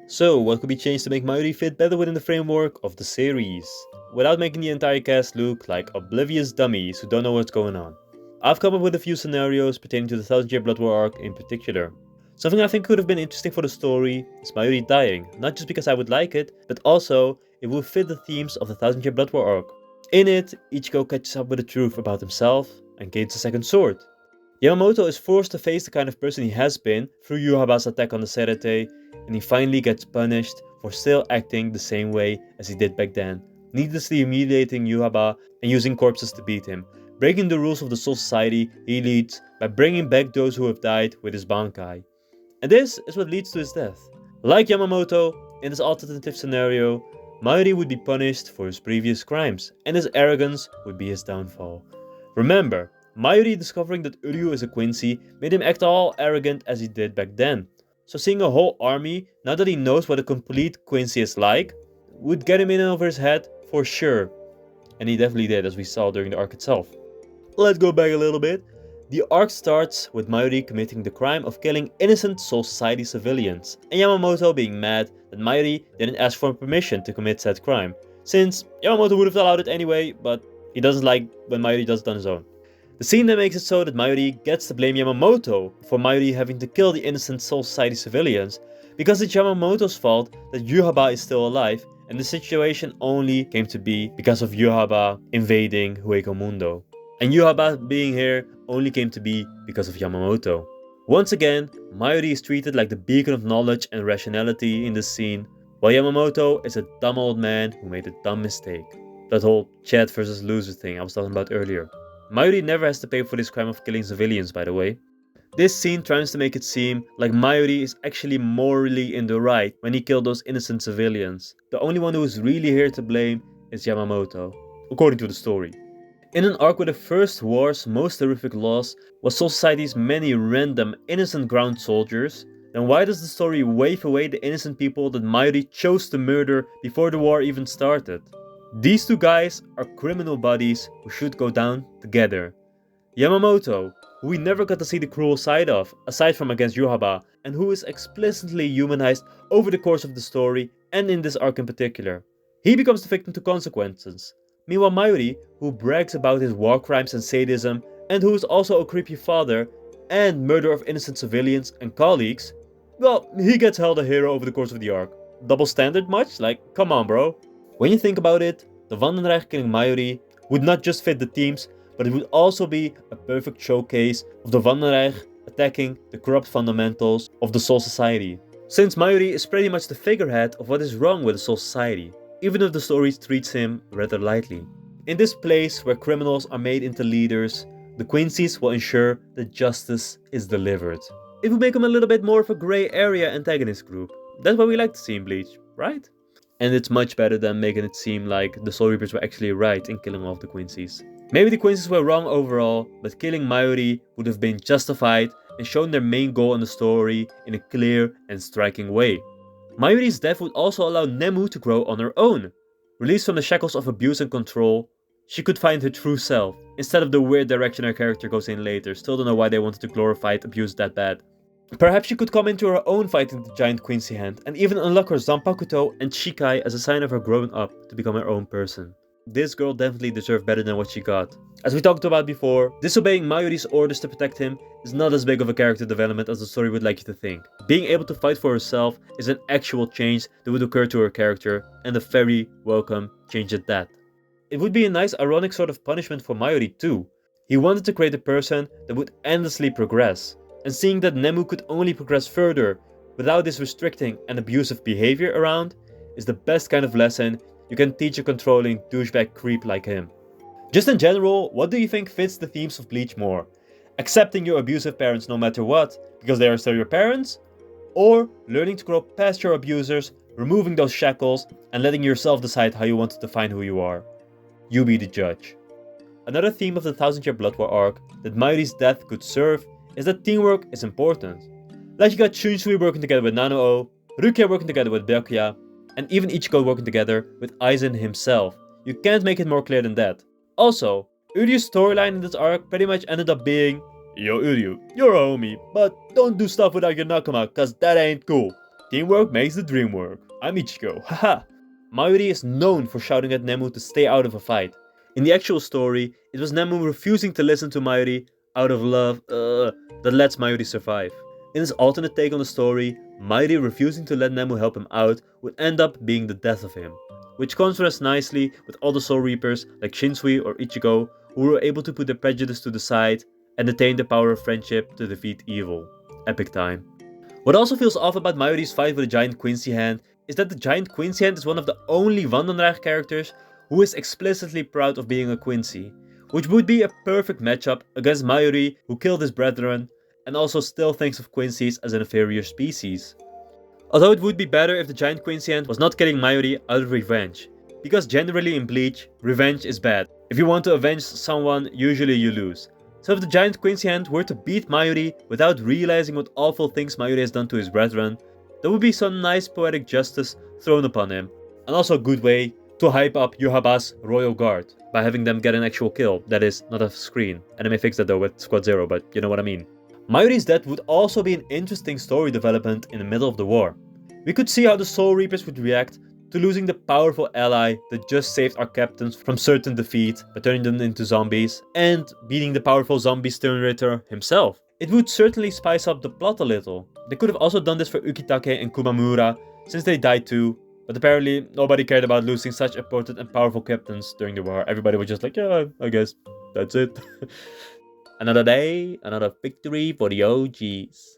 So, what could be changed to make Mayuri fit better within the framework of the series, without making the entire cast look like oblivious dummies who don't know what's going on? I've come up with a few scenarios pertaining to the Thousand Year Blood War arc in particular. Something I think could have been interesting for the story is Mayuri dying, not just because I would like it, but also it will fit the themes of the Thousand Year Blood War arc. In it, Ichigo catches up with the truth about himself and gains a second sword. Yamamoto is forced to face the kind of person he has been through Yuhaba's attack on the Serete, and he finally gets punished for still acting the same way as he did back then, needlessly humiliating Yuhaba and using corpses to beat him, breaking the rules of the Soul Society he leads by bringing back those who have died with his Bankai. And this is what leads to his death. Like Yamamoto, in this alternative scenario, Mayuri would be punished for his previous crimes, and his arrogance would be his downfall. Remember, Mayuri discovering that Uryu is a Quincy made him act all arrogant as he did back then. So seeing a whole army, now that he knows what a complete Quincy is like, would get him in over his head for sure. And he definitely did, as we saw during the arc itself. Let's go back a little bit. The arc starts with Mayuri committing the crime of killing innocent Soul Society civilians, and Yamamoto being mad that Mayuri didn't ask for permission to commit said crime, since Yamamoto would have allowed it anyway, but he doesn't like when Mayuri does it on his own. The scene then makes it so that Mayuri gets to blame Yamamoto for Mayuri having to kill the innocent Soul Society civilians, because it's Yamamoto's fault that Yuhaba is still alive, and the situation only came to be because of Yuhaba invading Hueco Mundo. And Yuhaba being here only came to be because of Yamamoto. Once again, Mayuri is treated like the beacon of knowledge and rationality in this scene, while Yamamoto is a dumb old man who made a dumb mistake. That whole Chad versus loser thing I was talking about earlier. Mayuri never has to pay for this crime of killing civilians, by the way. This scene tries to make it seem like Mayuri is actually morally in the right when he killed those innocent civilians. The only one who is really here to blame is Yamamoto, according to the story. In an arc where the first war's most horrific loss was Soul Society's many random innocent ground soldiers, then why does the story wave away the innocent people that Mayuri chose to murder before the war even started? These two guys are criminal buddies who should go down together. Yamamoto, who we never got to see the cruel side of, aside from against Yuhaba, and who is explicitly humanized over the course of the story and in this arc in particular. He becomes the victim to consequences. Meanwhile Mayuri, who brags about his war crimes and sadism, and who is also a creepy father and murder of innocent civilians and colleagues, well, he gets held a hero over the course of the arc. Double standard much? Like, come on bro. When you think about it, the Wandenreich killing Mayuri would not just fit the themes, but it would also be a perfect showcase of the Wandenreich attacking the corrupt fundamentals of the Soul Society. Since Mayuri is pretty much the figurehead of what is wrong with the Soul Society, even if the story treats him rather lightly. In this place where criminals are made into leaders, the Quincy's will ensure that justice is delivered. It will make him a little bit more of a grey area antagonist group. That's what we like to see in Bleach, right? And it's much better than making it seem like the Soul Reapers were actually right in killing off the Quincy's. Maybe the Quincy's were wrong overall, but killing Mayuri would have been justified and shown their main goal in the story in a clear and striking way. Mayuri's death would also allow Nemu to grow on her own. Released from the shackles of abuse and control, she could find her true self, instead of the weird direction her character goes in later. Still don't know why they wanted to glorify abuse that bad. Perhaps she could come into her own fighting the giant Quincy hand, and even unlock her Zanpakuto and Shikai as a sign of her growing up to become her own person. This girl definitely deserved better than what she got. As we talked about before, disobeying Mayuri's orders to protect him is not as big of a character development as the story would like you to think. Being able to fight for herself is an actual change that would occur to her character, and a very welcome change at that. It would be a nice ironic sort of punishment for Mayuri too. He wanted to create a person that would endlessly progress, and seeing that Nemu could only progress further without this restricting and abusive behavior around is the best kind of lesson you can teach a controlling douchebag creep like him. Just in general, what do you think fits the themes of Bleach more? Accepting your abusive parents no matter what, because they are still your parents? Or learning to grow past your abusers, removing those shackles, and letting yourself decide how you want to define who you are? You be the judge. Another theme of the Thousand Year Blood War arc that Mayuri's death could serve is that teamwork is important. Like you got Shunsui working together with Nanoo, Rukia working together with Byakuya, and even Ichigo working together with Aizen himself. You can't make it more clear than that. Also, Uryu's storyline in this arc pretty much ended up being Yo Uryu, you're a homie, but don't do stuff without your nakama, cause that ain't cool. Teamwork makes the dream work. I'm Ichigo, haha. Mayuri is known for shouting at Nemu to stay out of a fight. In the actual story, it was Nemu refusing to listen to Mayuri out of love that lets Mayuri survive. In his alternate take on the story, Mayuri refusing to let Nemu help him out would end up being the death of him, which contrasts nicely with all the Soul Reapers like Shinsui or Ichigo who were able to put their prejudice to the side and attain the power of friendship to defeat evil. Epic time. What also feels off about Mayuri's fight with the giant Quincy hand is that the giant Quincy hand is one of the only Vandenrag characters who is explicitly proud of being a Quincy, which would be a perfect matchup against Mayuri who killed his brethren and also still thinks of Quincy's as an inferior species. Although it would be better if the giant Quincy hand was not killing Mayuri out of revenge, because generally in Bleach, revenge is bad. If you want to avenge someone, usually you lose. So if the giant Quincy hand were to beat Mayuri without realizing what awful things Mayuri has done to his brethren, there would be some nice poetic justice thrown upon him, and also a good way to hype up Yuhaba's Royal Guard by having them get an actual kill, that is, not a screen. And I may fix that though with Squad Zero, but you know what I mean. Mayuri's death would also be an interesting story development in the middle of the war. We could see how the Soul Reapers would react to losing the powerful ally that just saved our captains from certain defeat by turning them into zombies and beating the powerful zombie Sternritter himself. It would certainly spice up the plot a little. They could have also done this for Ukitake and Kumamura since they died too, but apparently nobody cared about losing such important and powerful captains during the war. Everybody was just like, yeah, I guess that's it. Another day, another victory for the OGs.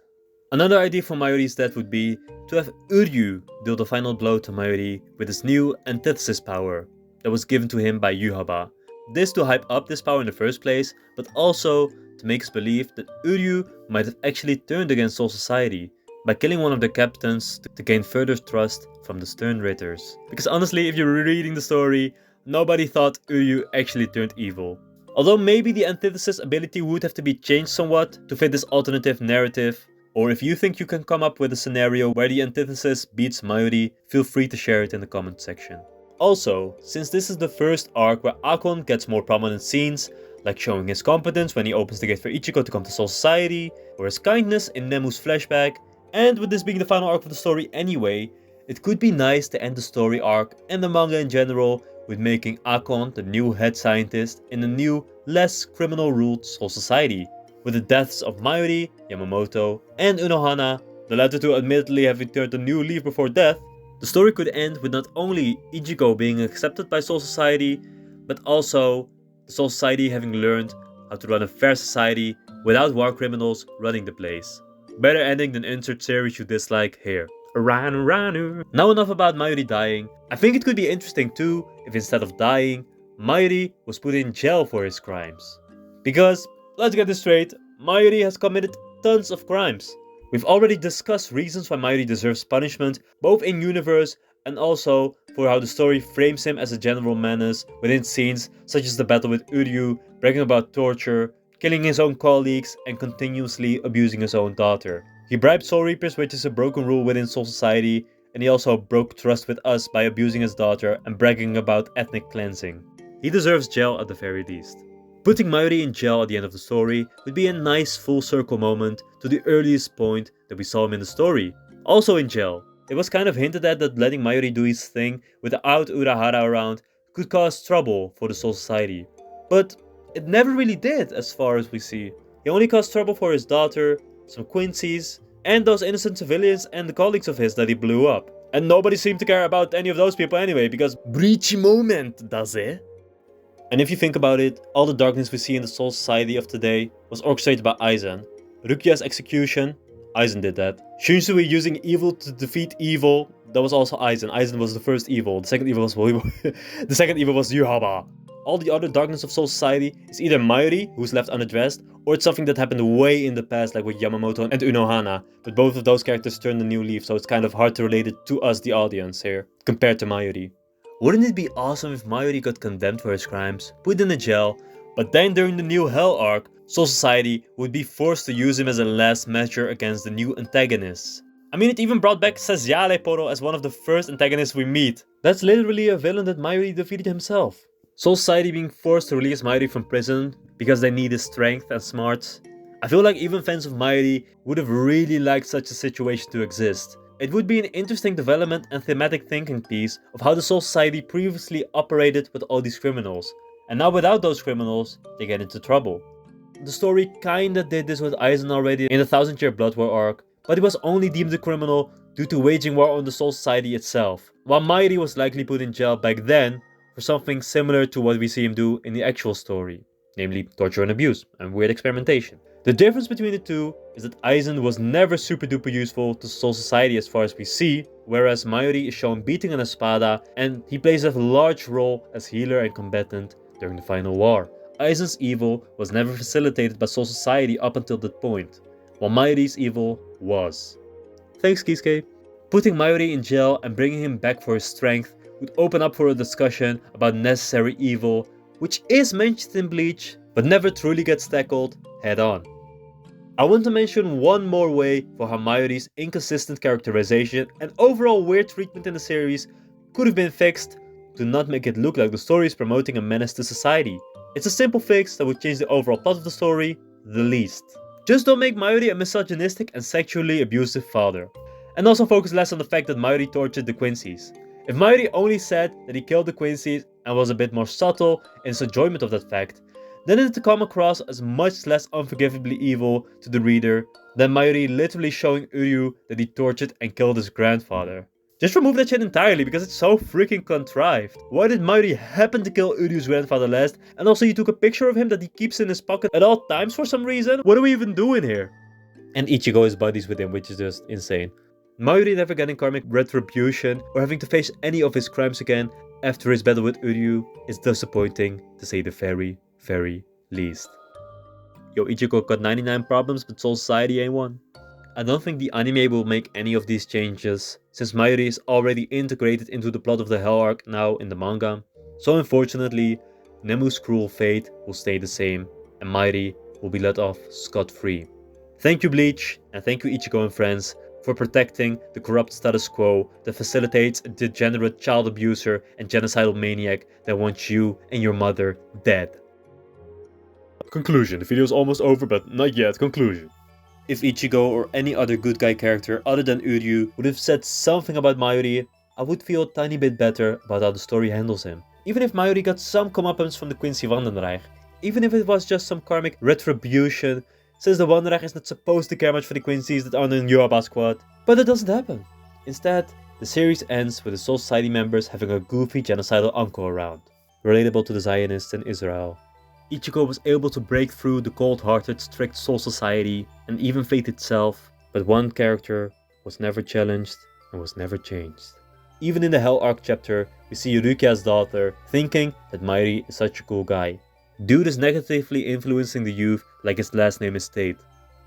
Another idea for Mayuri's death would be to have Uryu deal the final blow to Mayuri with his new antithesis power that was given to him by Yuhaba. This to hype up this power in the first place, but also to make us believe that Uryu might have actually turned against Soul Society by killing one of the captains to gain further trust from the Stern Ritters. Because honestly, if you're reading the story, nobody thought Uryu actually turned evil. Although maybe the antithesis ability would have to be changed somewhat to fit this alternative narrative. Or if you think you can come up with a scenario where the antithesis beats Mayuri, feel free to share it in the comment section. Also, since this is the first arc where Akon gets more prominent scenes, like showing his competence when he opens the gate for Ichigo to come to Soul Society, or his kindness in Nemu's flashback, and with this being the final arc of the story anyway, it could be nice to end the story arc and the manga in general with making Akon the new head scientist in a new, less criminal-ruled Soul Society. With the deaths of Mayuri, Yamamoto, and Unohana, the latter two admittedly having turned a new leaf before death, the story could end with not only Ichigo being accepted by Soul Society, but also the Soul Society having learned how to run a fair society without war criminals running the place. Better ending than insert series you dislike here. Ranu. Now enough about Mayuri dying. I think it could be interesting too if instead of dying, Mayuri was put in jail for his crimes. Because let's get this straight, Mayuri has committed tons of crimes. We've already discussed reasons why Mayuri deserves punishment, both in universe and also for how the story frames him as a general menace within scenes such as the battle with Uryu, bragging about torture, killing his own colleagues, and continuously abusing his own daughter. He bribed Soul Reapers, which is a broken rule within Soul Society, and he also broke trust with us by abusing his daughter and bragging about ethnic cleansing. He deserves jail at the very least. Putting Mayuri in jail at the end of the story would be a nice full circle moment to the earliest point that we saw him in the story. Also in jail, it was kind of hinted at that letting Mayuri do his thing without Urahara around could cause trouble for the Soul Society. But it never really did as far as we see. He only caused trouble for his daughter, some Quincy's, and those innocent civilians and the colleagues of his that he blew up. And nobody seemed to care about any of those people anyway, because Bleach moment, does it? And if you think about it, all the darkness we see in the Soul Society of today was orchestrated by Aizen. Rukia's execution, Aizen did that. Shinsui using evil to defeat evil, that was also Aizen. Aizen was the first evil. The second evil was the second evil was Yuhaba. All the other darkness of Soul Society is either Mayuri, who's left unaddressed, or it's something that happened way in the past, like with Yamamoto and Unohana. But both of those characters turned a new leaf, so it's kind of hard to relate it to us, the audience here, compared to Mayuri. Wouldn't it be awesome if Mayuri got condemned for his crimes, put in a jail, but then during the new Hell arc, Soul Society would be forced to use him as a last measure against the new antagonists? I mean, it even brought back Saziale Poro as one of the first antagonists we meet. That's literally a villain that Mayuri defeated himself. Soul Society being forced to release Mayuri from prison because they need his strength and smarts. I feel like even fans of Mayuri would have really liked such a situation to exist. It would be an interesting development and thematic thinking piece of how the Soul Society previously operated with all these criminals. And now without those criminals, they get into trouble. The story kinda did this with Aizen already in the 1000-year Blood War arc, but he was only deemed a criminal due to waging war on the Soul Society itself, while Mayuri was likely put in jail back then for something similar to what we see him do in the actual story, namely torture and abuse and weird experimentation. The difference between the two is that Aizen was never super duper useful to Soul Society as far as we see, whereas Mayuri is shown beating an espada and he plays a large role as healer and combatant during the final war. Aizen's evil was never facilitated by Soul Society up until that point, while Mayuri's evil was. Thanks Kisuke. Putting Mayuri in jail and bringing him back for his strength would open up for a discussion about necessary evil, which is mentioned in Bleach, but never truly gets tackled head on. I want to mention one more way for how Mayuri's inconsistent characterization and overall weird treatment in the series could have been fixed to not make it look like the story is promoting a menace to society. It's a simple fix that would change the overall plot of the story the least. Just don't make Mayuri a misogynistic and sexually abusive father. And also focus less on the fact that Mayuri tortured the Quincy's. If Mayuri only said that he killed the Quincy's and was a bit more subtle in his enjoyment of that fact, then it would come across as much less unforgivably evil to the reader than Mayuri literally showing Uryu that he tortured and killed his grandfather. Just remove that shit entirely because it's so freaking contrived. Why did Mayuri happen to kill Uryu's grandfather last, and also you took a picture of him that he keeps in his pocket at all times for some reason? What are we even doing here? And Ichigo is buddies with him, which is just insane. Mayuri never getting karmic retribution or having to face any of his crimes again after his battle with Uryu is disappointing to say the very least. Yo, Ichigo got 99 problems, but Soul Society ain't one. I don't think the anime will make any of these changes, since Mayuri is already integrated into the plot of the Hell arc now in the manga. So unfortunately, Nemu's cruel fate will stay the same, and Mayuri will be let off scot-free. Thank you Bleach, and thank you Ichigo and friends, for protecting the corrupt status quo that facilitates a degenerate child abuser and genocidal maniac that wants you and your mother dead. Conclusion. The video is almost over, but not yet. Conclusion. If Ichigo or any other good guy character other than Uryu would have said something about Mayuri, I would feel a tiny bit better about how the story handles him. Even if Mayuri got some comeuppance from the Quincy Wandenreich, even if it was just some karmic retribution, since the Wandenreich is not supposed to care much for the Quincy's that are in Yoruba squad. But it doesn't happen. Instead, the series ends with the Soul Society members having a goofy genocidal uncle around, relatable to the Zionists in Israel. Ichigo was able to break through the cold-hearted, strict Soul Society and even fate itself, but one character was never challenged and was never changed. Even in the Hell Arc chapter, we see Rukia's daughter thinking that Mayuri is such a cool guy. Dude is negatively influencing the youth like his last name is Tate.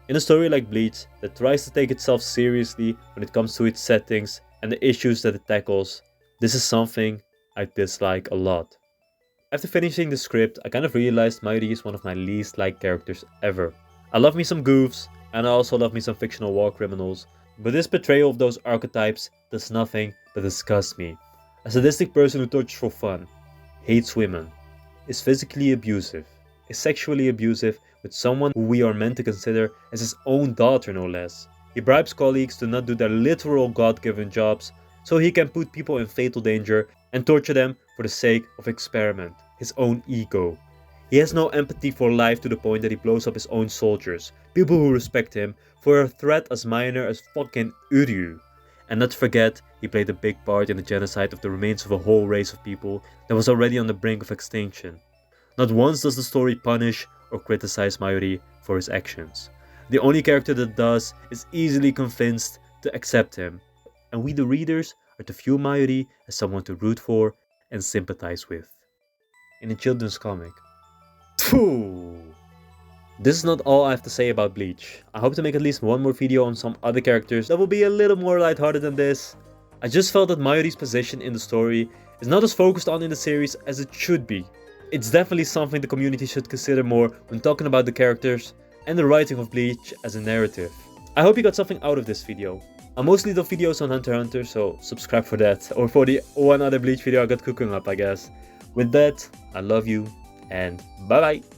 In a story like Bleach that tries to take itself seriously when it comes to its settings and the issues that it tackles, this is something I dislike a lot. After finishing the script, I kind of realized Mayuri is one of my least liked characters ever. I love me some goofs, and I also love me some fictional war criminals, but this portrayal of those archetypes does nothing but disgust me. A sadistic person who tortures for fun, hates women, is physically abusive, is sexually abusive with someone who we are meant to consider as his own daughter no less. He bribes colleagues to not do their literal God-given jobs so he can put people in fatal danger and torture them for the sake of experiment, his own ego. He has no empathy for life to the point that he blows up his own soldiers, people who respect him, for a threat as minor as fucking Uryu. And not to forget, he played a big part in the genocide of the remains of a whole race of people that was already on the brink of extinction. Not once does the story punish or criticize Mayuri for his actions. The only character that does is easily convinced to accept him, and we the readers are to view Mayuri as someone to root for and sympathize with. In a children's comic. Phew. This is not all I have to say about Bleach. I hope to make at least one more video on some other characters that will be a little more lighthearted than this. I just felt that Mayuri's position in the story is not as focused on in the series as it should be. It's definitely something the community should consider more when talking about the characters and the writing of Bleach as a narrative. I hope you got something out of this video. I mostly do videos on Hunter x Hunter, so subscribe for that, or for the one other Bleach video I got cooking up, I guess. With that, I love you, and bye bye!